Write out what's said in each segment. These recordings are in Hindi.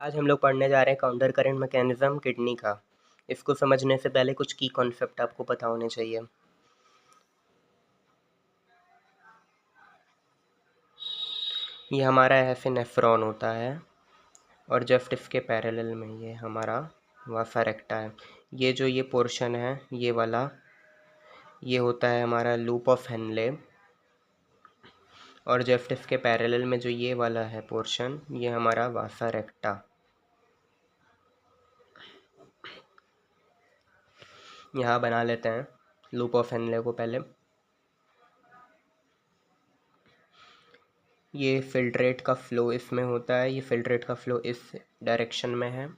आज हम लोग पढ़ने जा रहे हैं काउंटर करंट मैकेनिज्म किडनी का। इसको समझने से पहले कुछ की कॉन्सेप्ट आपको पता होने चाहिए। ये हमारा ऐसे नेफ्रॉन होता है और जस्ट इसके पैरेलल में ये हमारा वासा रेक्टा है। ये जो ये पोर्शन है ये वाला, ये होता है हमारा लूप ऑफ हेनले, और जस्ट इसके पैरेलल में जो ये वाला है पोर्शन, ये हमारा वासा रेक्टा। यहाँ बना लेते हैं लूप ऑफ हेनले को पहले। ये फिल्ट्रेट का फ़्लो इसमें होता है, ये फिल्ट्रेट का फ़्लो इस डायरेक्शन में है।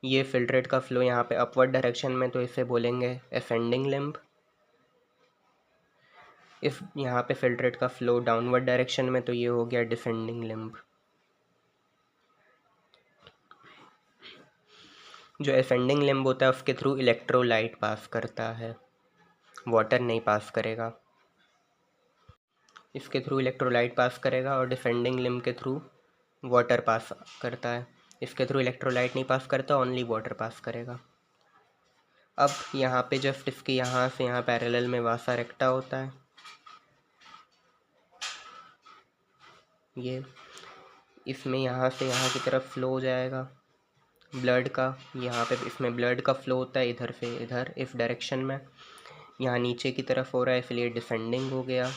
ये फिल्ट्रेट का फ़्लो यहाँ पे अपवर्ड डायरेक्शन में, तो इसे बोलेंगे असेंडिंग लिम्ब। इस यहाँ पे फिल्ट्रेट का फ़्लो डाउनवर्ड डायरेक्शन में, तो ये हो गया डिसेंडिंग लिम्ब। जो असेंडिंग लिम्ब होता है उसके थ्रू इलेक्ट्रोलाइट पास करता है, वाटर नहीं पास करेगा। इसके थ्रू इलेक्ट्रोलाइट पास करेगा और डिसेंडिंग लिम्ब के थ्रू वाटर पास करता है। इसके थ्रू इलेक्ट्रोलाइट नहीं पास करता, ओनली वाटर पास करेगा। अब यहाँ पे जस्ट इसके यहाँ से यहाँ पैरेलल में वासा रेक्टा होता है। ये इसमें यहाँ से यहाँ की तरफ फ़्लो हो जाएगा ब्लड का। यहाँ पे इसमें ब्लड का फ़्लो होता है इधर से इधर इस डायरेक्शन में। यहाँ नीचे की तरफ हो रहा है इसलिए डिसेंडिंग हो गया।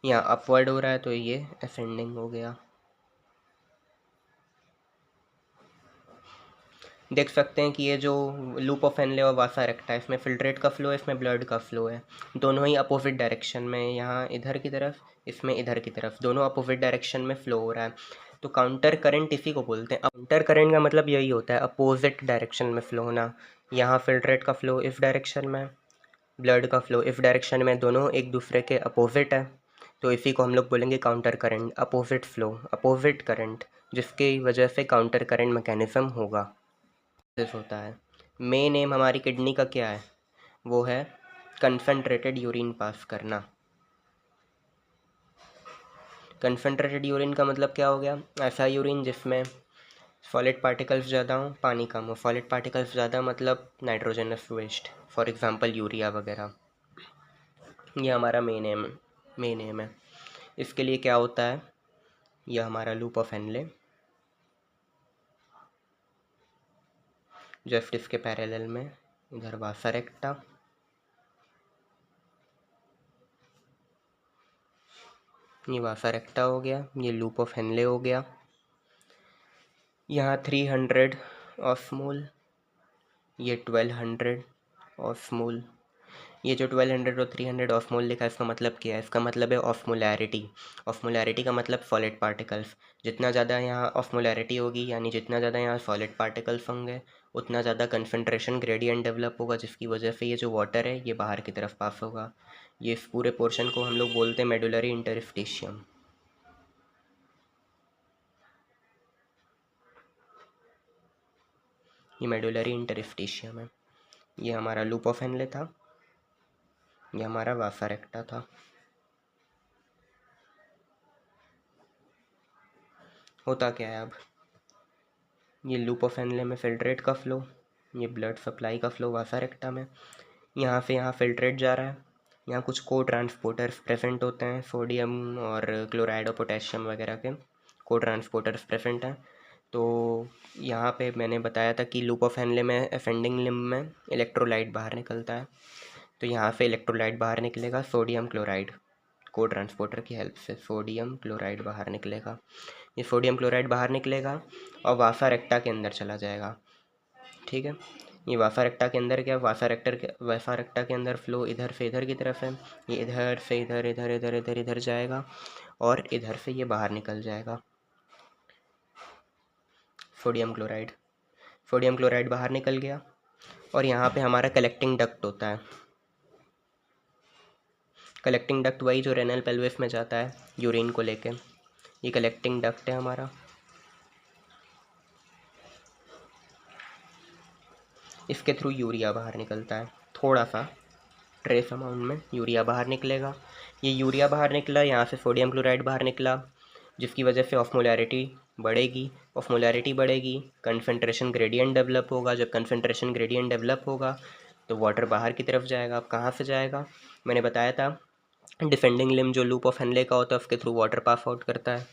यहाँ अपवर्ड हो रहा है तो ये असेंडिंग हो गया। देख सकते हैं कि ये जो लूप ऑफ हेनले और वासा रेक्टा है, इसमें फिल्ट्रेट का फ़्लो है, इसमें ब्लड का फ़्लो है। दोनों ही अपोजिट डायरेक्शन में, यहाँ इधर की तरफ, इसमें इधर की तरफ, दोनों अपोजिट डायरेक्शन में फ़्लो हो रहा है। तो काउंटर करंट इसी को बोलते हैं। काउंटर करंट का मतलब यही होता है, अपोजिट डायरेक्शन में फ़्लो होना। यहाँ फिल्ट्रेट का फ़्लो इस डायरेक्शन में, ब्लड का फ़्लो इस डायरेक्शन में, दोनों एक दूसरे के अपोजिट है, तो इसी को हम लोग बोलेंगे counter current, opposite flow, opposite current, जिसकी वजह से काउंटर करंट मैकेनिज़्म होगा होता है। मेन एम हमारी किडनी का क्या है? वो है कंसनट्रेटेड यूरिन पास करना। कंसनट्रेटेड यूरिन का मतलब क्या हो गया? ऐसा यूरिन जिसमें सॉलिड पार्टिकल्स ज़्यादा हों, पानी कम हो। सॉलिड पार्टिकल्स ज़्यादा मतलब nitrogenous waste, for example urea वगैरह। ये हमारा मेन एम है। इसके लिए क्या होता है? यह हमारा लूप ऑफ हेनले, जस्ट इसके पैरेलल में इधर वासा रेक्टा, ये वासा रेक्टा हो गया, ये लूप ऑफ हेनले हो गया। यहाँ 300 ऑस्मोल, ये 1200 ऑस्मोल। ये जो 1200 और 300 ऑस्मोल लिखा है, इसका मतलब क्या है? इसका मतलब है ऑस्मोलैरिटी। ऑस्मोलैरिटी का मतलब सॉलिड पार्टिकल्स। जितना ज़्यादा यहाँ ऑस्मोलैरिटी होगी, यानी जितना ज़्यादा यहाँ सॉलिड पार्टिकल्स होंगे, उतना ज़्यादा कंसंट्रेशन ग्रेडियंट डेवलप होगा, जिसकी वजह से ये जो वाटर है ये बाहर की तरफ पास होगा। ये इस पूरे पोर्शन को हम लोग बोलते हैं मेडुलरी इंटरस्टिशियम। ये मेडुलरी इंटरस्टिशियम है। ये हमारा लूप ऑफ हेनले था, ये हमारा वासा रेक्टा था। होता क्या है अब? ये लूप ऑफ हेनले में फिल्ट्रेट का फ़्लो, ये ब्लड सप्लाई का फ़्लो वासा रेक्टा में। यहाँ से यहाँ फिल्ट्रेट जा रहा है। यहाँ कुछ को ट्रांसपोर्टर्स प्रेजेंट होते हैं, सोडियम और क्लोराइड और पोटेशियम वगैरह के को ट्रांसपोर्टर्स प्रेजेंट हैं। तो यहाँ पे मैंने बताया था कि लूप ऑफ हेनले में असेंडिंग लिम्ब में इलेक्ट्रोलाइट बाहर निकलता है, तो यहाँ से इलेक्ट्रोलाइट बाहर निकलेगा, सोडियम क्लोराइड को ट्रांसपोर्टर की हेल्प से सोडियम क्लोराइड बाहर निकलेगा। ये सोडियम क्लोराइड बाहर निकलेगा और वासा रेक्टा के अंदर चला जाएगा। ठीक है, ये वासा रेक्टा के अंदर क्या, वासा रेक्टा के अंदर फ़्लो इधर से इधर की तरफ है। ये इधर से इधर इधर इधर इधर इधर जाएगा और इधर से ये बाहर निकल जाएगा। सोडियम क्लोराइड बाहर निकल गया और यहाँ पे हमारा कलेक्टिंग डक्ट होता है। कलेक्टिंग डक्ट वही जो रेनल पेल्विस में जाता है यूरिन को लेके, ये कलेक्टिंग डक्ट है हमारा। इसके थ्रू यूरिया बाहर निकलता है, थोड़ा सा ट्रेस अमाउंट में यूरिया बाहर निकलेगा। ये यूरिया बाहर निकला, यहाँ से सोडियम क्लोराइड बाहर निकला, जिसकी वजह से ऑस्मोलैरिटी बढ़ेगी। ऑस्मोलैरिटी बढ़ेगी, कंसंट्रेशन ग्रेडियंट डेवलप होगा। जब कंसंट्रेशन ग्रेडियंट डेवलप होगा तो वाटर बाहर की तरफ जाएगा। अब कहाँ से जाएगा? मैंने बताया था डिफेंडिंग लिम जो लूप ऑफ हेनले का होता है उसके थ्रू वाटर पास आउट करता है।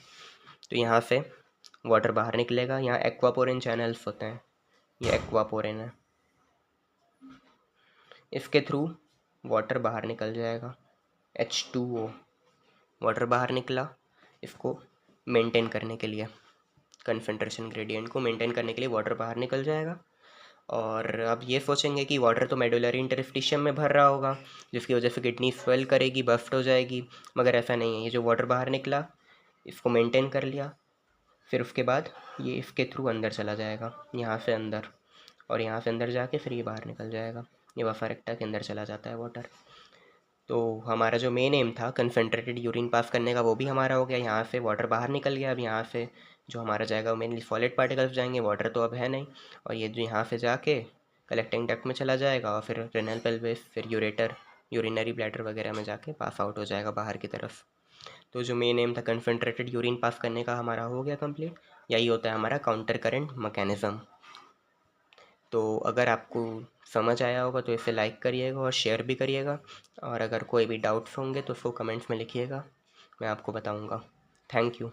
तो यहाँ से वाटर बाहर निकलेगा। यहाँ एक्वापोरिन चैनल्स होते हैं, ये एक्वापोरिन है, इसके थ्रू वाटर बाहर निकल जाएगा। H2O वाटर बाहर निकला। इसको मेंटेन करने के लिए, कंसंट्रेशन ग्रेडियंट को मेंटेन करने के लिए वाटर बाहर निकल जाएगा। और अब ये सोचेंगे कि वाटर तो मेडुलरी इंटरस्टिशियम में भर रहा होगा, जिसकी वजह से किडनी स्वेल करेगी, बस्ट हो जाएगी। मगर ऐसा नहीं है। ये जो वाटर बाहर निकला इसको मेंटेन कर लिया, फिर उसके बाद ये इसके थ्रू अंदर चला जाएगा, यहाँ से अंदर, और यहाँ से अंदर जाके फिर ये बाहर निकल जाएगा। ये वफा रेक्टा के अंदर चला जाता है वाटर। तो हमारा जो मेन एम था कंसनट्रेटेड यूरिन पास करने का वो भी हमारा हो गया। यहाँ से वाटर बाहर निकल गया। अब यहाँ से जो हमारा जाएगा वो मेनली सॉलिड पार्टिकल्स जाएंगे, वाटर तो अब है नहीं। और ये जो यहाँ से जाके कलेक्टिंग डक्ट में चला जाएगा और फिर रेनल पेल्विस, फिर यूरेटर, यूरिनरी ब्लैडर वगैरह में जाके पास आउट हो जाएगा बाहर की तरफ। तो जो मेन एम था कंसनट्रेटेड यूरिन पास करने का हमारा हो गया कंप्लीट। यही होता है हमारा काउंटर करंट मैकेनिज़्म। तो अगर आपको समझ आया होगा तो इसे लाइक करिएगा और शेयर भी करिएगा। और अगर कोई भी डाउट्स होंगे तो उसको कमेंट्स में लिखिएगा, मैं आपको बताऊंगा। Thank you.